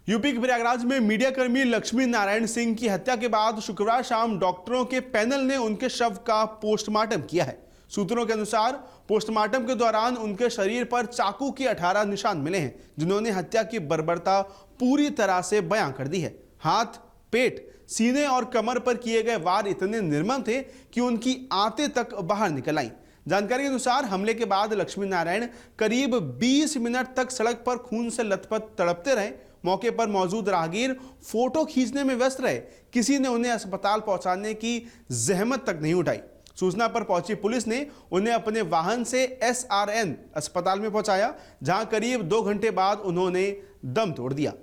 UP के प्रयागराज में media कर्मी लक्ष्मी नारायण सिंह की हत्या के बाद शुक्रवार शाम डॉक्टरों के पैनल ने उनके शव का पोस्टमार्टम किया है। सूत्रों के अनुसार पोस्टमार्टम के दौरान उनके शरीर पर चाकू के 18 निशान मिले हैं, जिन्होंने हत्या की बर्बरता पूरी तरह से बयां कर दी है। हाथ, पेट, सीने और कमर पर किए गए वार इतने निर्मम थे कि उनकी आंतें तक बाहर निकल आईं। जानकारी के अनुसार हमले के बाद लक्ष्मी नारायण करीब 20 मिनट तक सड़क पर खून से लथपथ तड़पते रहे। मौके पर मौजूद राहगीर फोटो खींचने में व्यस्त रहे। किसी ने उन्हें अस्पताल पहुंचाने की जहमत तक नहीं उठाई। सूचना पर पहुंची पुलिस ने उन्हें अपने वाहन से SRN अस्पताल में पहुंचाया, जहां करीब 2 घंटे बाद उन्होंने दम तोड़ दिया।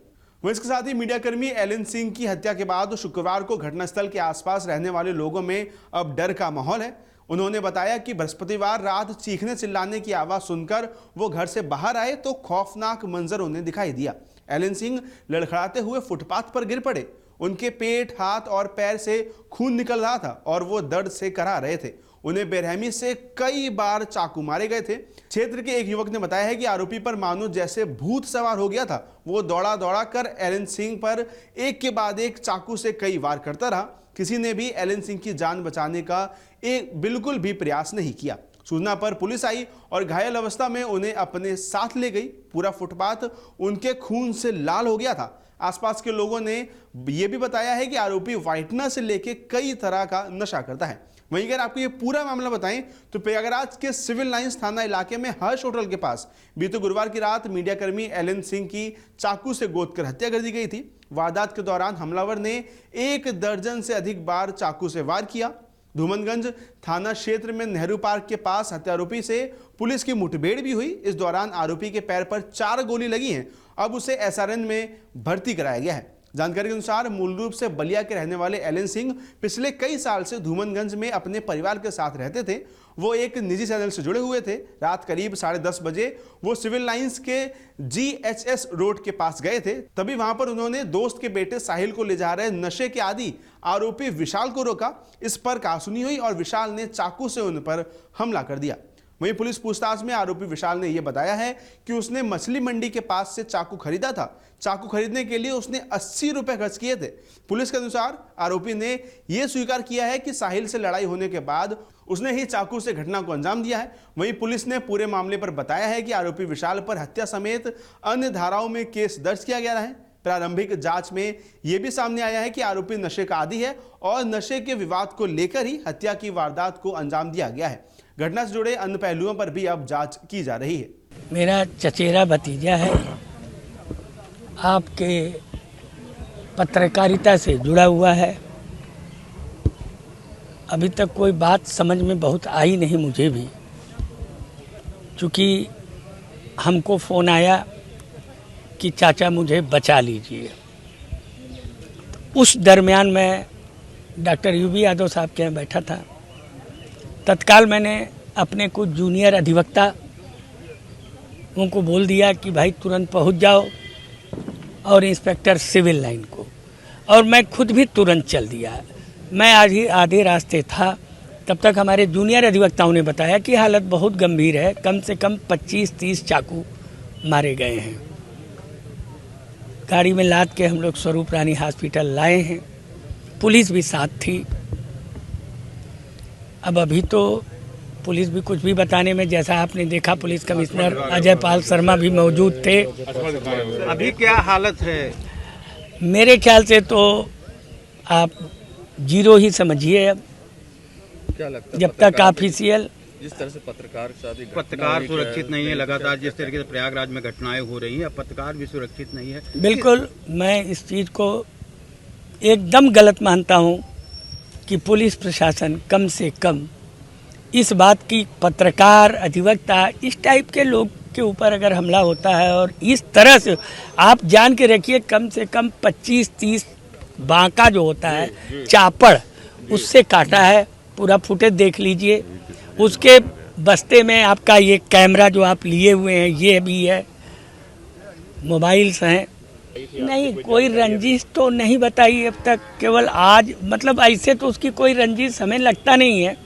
वहीं इसके साथ ही मीडियाकर्मी एलन सिंह की हत्या के बाद शुक्रवार को घटनास्थल के आसपास रहने वाले लोगों में अब डर का माहौल है। उन्होंने बताया कि बृहस्पतिवार रात चीखने चिल्लाने की आवाज सुनकर वो घर से बाहर आए तो खौफनाक मंजर उन्हें दिखाई दिया। एलन सिंह लड़खड़ाते हुए फुटपाथ पर गिर पड़े। उनके पेट, हाथ और पैर से खून निकल रहा था और वो दर्द से कराह रहे थे। उन्हें बेरहमी से कई बार चाकू मारे गए थे। क्षेत्र के एक युवक ने बताया है कि आरोपी पर मानो जैसे भूत सवार हो गया था। वो दौड़ा दौड़ा कर एलन सिंह पर एक के बाद एक चाकू से कई वार करता रहा। किसी ने भी एलन सिंह की जान बचाने का बिल्कुल भी प्रयास नहीं किया। सूचना पर पुलिस आई और घायल अवस्था में उन्हें अपने साथ ले गई। पूरा फुटपाथ उनके खून से लाल हो गया था। आसपास के लोगों ने यह भी बताया है कि आरोपी व्हाइटनर से लेकर कई तरह का नशा करता है। वहीं अगर आपको ये पूरा मामला बताएं तो प्रयागराज के सिविल लाइंस थाना इलाके में हर्ष होटल के पास बीते गुरुवार की रात मीडियाकर्मी एलन सिंह की चाकू से गोदकर हत्या कर दी गई थी। वारदात के दौरान हमलावर ने 1 दर्जन से अधिक बार चाकू से वार किया। धूमनगंज थाना क्षेत्र में नेहरू पार्क के पास हत्यारोपी से पुलिस की मुठभेड़ भी हुई। इस दौरान आरोपी के पैर पर 4 गोली लगी हैं। अब उसे SRN में भर्ती कराया गया है। जानकारी के अनुसार मूल रूप से बलिया के रहने वाले एलन सिंह पिछले कई साल से धूमनगंज में अपने परिवार के साथ रहते थे। वो एक निजी चैनल से जुड़े हुए थे। रात करीब 10:30 बजे वो सिविल लाइंस के GHS रोड के पास गए थे। तभी वहां पर उन्होंने दोस्त के बेटे साहिल को ले जा रहे नशे के आदी आरोपी विशाल को रोका। इस पर कहासुनी हुई और विशाल ने चाकू से उन पर हमला कर दिया। वहीं पुलिस पूछताछ में आरोपी विशाल ने यह बताया है कि उसने मछली मंडी के पास से चाकू खरीदा था। चाकू खरीदने के लिए उसने 80 रुपए खर्च किए थे। पुलिस के अनुसार आरोपी ने यह स्वीकार किया है कि साहिल से लड़ाई होने के बाद उसने ही चाकू से घटना को अंजाम दिया है। वहीं पुलिस ने पूरे मामले पर बताया है कि आरोपी विशाल पर हत्या समेत अन्य धाराओं में केस दर्ज किया गया है। प्रारंभिक जांच में यह भी सामने आया है कि आरोपी नशे का आदी है और नशे के विवाद को लेकर ही हत्या की वारदात को अंजाम दिया गया है। घटना से जुड़े अन्य पहलुओं पर भी अब जांच की जा रही है। मेरा चचेरा भतीजा है, आपके पत्रकारिता से जुड़ा हुआ है। अभी तक कोई बात समझ में बहुत आई नहीं मुझे भी, क्योंकि हमको फ़ोन आया कि चाचा मुझे बचा लीजिए। उस दरमियान मैं डॉक्टर UB यादव साहब के यहाँ बैठा था। तत्काल मैंने अपने कुछ जूनियर अधिवक्ता उनको बोल दिया कि भाई तुरंत पहुंच जाओ, और इंस्पेक्टर सिविल लाइन को, और मैं खुद भी तुरंत चल दिया। मैं आज ही आधे रास्ते था, तब तक हमारे जूनियर अधिवक्ताओं ने बताया कि हालत बहुत गंभीर है। कम से कम 25-30 चाकू मारे गए हैं। गाड़ी में लाद के हम लोग स्वरूप रानी हॉस्पिटल लाए हैं। पुलिस भी साथ थी। अब अभी तो पुलिस भी कुछ भी बताने में, जैसा आपने देखा पुलिस कमिश्नर अजय पाल शर्मा भी मौजूद थे। अभी क्या हालत है? मेरे ख्याल से तो आप 0 ही समझिए। अब क्या लगता है जब तक ऑफिशियल, जिस तरह से पत्रकार सुरक्षित नहीं है, लगातार जिस तरीके से प्रयागराज में घटनाएं हो रही हैं, अब पत्रकार भी सुरक्षित नहीं है। बिल्कुल मैं इस चीज़ को एकदम गलत मानता हूं कि पुलिस प्रशासन कम से कम इस बात की, पत्रकार, अधिवक्ता, इस टाइप के लोग के ऊपर अगर हमला होता है और इस तरह से, आप जान के रखिए कम से कम 25-30 बांका जो होता है चापड़, उससे काटा है। पूरा फुटेज देख लीजिए। उसके बस्ते में आपका ये कैमरा जो आप लिए हुए हैं ये भी है, मोबाइल्स हैं। नहीं, कोई रंजिश तो नहीं बताई अब तक। केवल आज, मतलब ऐसे तो उसकी कोई रंजिश हमें लगता नहीं है।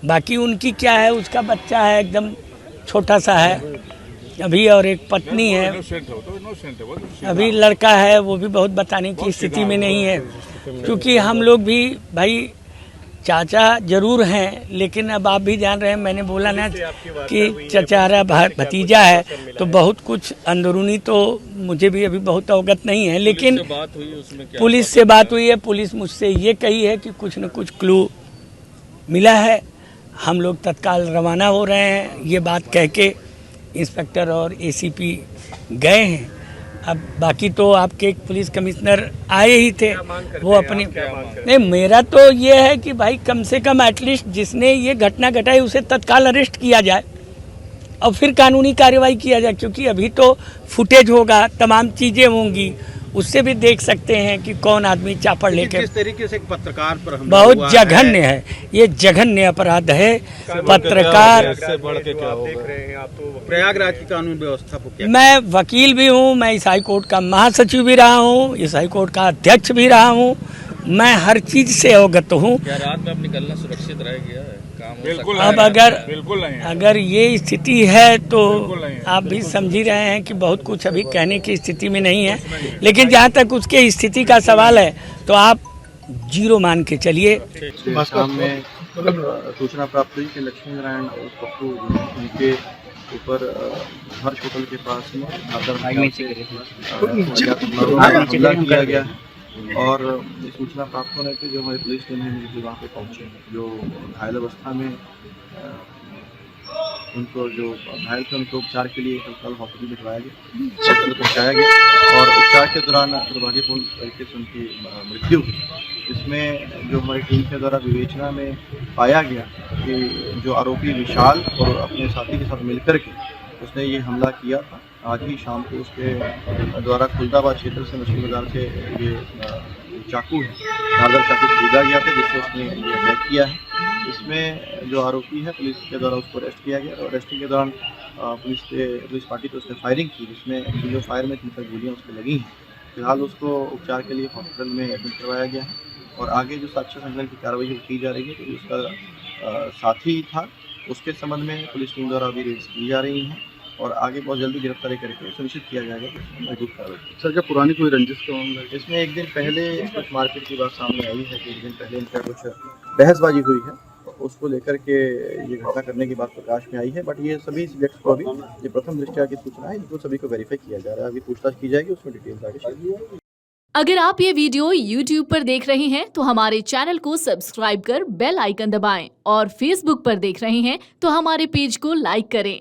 बाकी उनकी क्या है, उसका बच्चा है, एकदम छोटा सा है, अभी और एक पत्नी है, अभी लड़का है, वो भी बहुत बताने की स्थिति में नहीं है, क्योंकि हम लोग भी भाई चाचा जरूर हैं, लेकिन अब आप भी जान रहे हैं, मैंने बोला ना कि चचारा भतीजा है, तो बहुत कुछ अंदरूनी तो मुझे भी अभी बहुत अवगत नहीं है, लेकिन पुलिस से बात हुई है, पुलिस मुझसे ये कही है कि कुछ न कुछ क्लू मिला है, हम लोग तत्काल रवाना हो रहे हैं। ये बात कह के इंस्पेक्टर और एसीपी गए हैं। अब बाकी तो आपके एक पुलिस कमिश्नर आए ही थे, वो अपनी नहीं, मेरा तो ये है कि भाई कम से कम एटलीस्ट जिसने ये घटना घटाई उसे तत्काल अरेस्ट किया जाए और फिर कानूनी कार्रवाई किया जाए, क्योंकि अभी तो फुटेज होगा, तमाम चीज़ें होंगी, उससे भी देख सकते हैं कि कौन आदमी चापड़ लेके। किस तरीके से एक पत्रकार पर हमला बहुत हुआ जघन्य है, ये जघन्य अपराध है। पत्रकार, प्रयागराज की कानून व्यवस्था को क्या? मैं वकील भी हूँ, मैं इस हाई कोर्ट का महासचिव भी रहा हूँ, इस हाई कोर्ट का अध्यक्ष भी रहा हूँ, मैं हर चीज से अवगत हूँ। क्या रात में अब निकलना सुरक्षित रह गया है? काम हो बिल्कुल सकता है? अब अगर ये स्थिति है तो आप भी समझ ही रहे हैं कि बहुत कुछ अभी कहने की स्थिति में नहीं है, लेकिन जहाँ तक उसके स्थिति का सवाल है तो आप 0 मान के चलिए। सुबह शाम में सूचना प्राप्त हुई कि लक्ष्मी नारायण और पप्पू उनके ऊपर हर्ष होटल के पास में हमला किया गया और सूचना प्राप्त होने पे जो हमारी पुलिस टीम है मुझे वहाँ पे पहुँचे, जो घायल अवस्था में उनको जो घायल थे उनको उपचार के लिए तत्काल हॉस्पिटल भिजवाया गया, हॉस्पिटल पहुँचाया गया और उपचार के दौरान दुर्भाग्यपूर्ण तरीके से उनकी मृत्यु हुई। इसमें जो हमारी टीम के द्वारा विवेचना में पाया गया कि जो आरोपी विशाल और अपने साथी के साथ मिलकर के उसने ये हमला किया था, आज ही शाम को उसके द्वारा खुलदाबाद क्षेत्र से मछली बाजार से ये चाकू है, नागर चाकू खरीदा गया था जिससे उसने ये अटैक किया है। इसमें जो आरोपी है पुलिस के द्वारा उसको अरेस्ट किया गया और अरेस्टिंग के दौरान पुलिस पार्टी पे उसने फायरिंग की, जिसमें जो फायर में 3 गोलियाँ उसको लगी हैं। फिलहाल उसको उपचार के लिए हॉस्पिटल में एडमिट करवाया गया है और आगे जो साक्ष्य संकलन की कार्रवाई की जा रही है, तो उसका साथी था उसके संबंध में पुलिस टीम द्वारा अभी रेड्स की जा रही हैं और आगे बहुत जल्दी गिरफ्तारी करके सुनिश्चित किया जाएगा कि मौजूद कार्रवाई। सर, क्या पुरानी कोई रंजिश का मामला है? इसमें एक दिन पहले कुछ मारपीट की बात सामने आई है कि एक दिन पहले इनका कुछ बहसबाजी हुई है, उसको लेकर के ये घटना करने की बात प्रकाश में आई है। बट ये सभी सब्जेक्ट्स को अभी ये प्रथम दृष्टया की सूचना है, इनको सभी को वेरीफाई किया जा रहा है, अभी पूछताछ की जाएगी, उसमें डिटेल्स आगे शेयर। अगर आप ये वीडियो YouTube पर देख रहे हैं तो हमारे चैनल को सब्सक्राइब कर बेल आइकन दबाएं और Facebook पर देख रहे हैं तो हमारे पेज को लाइक करें।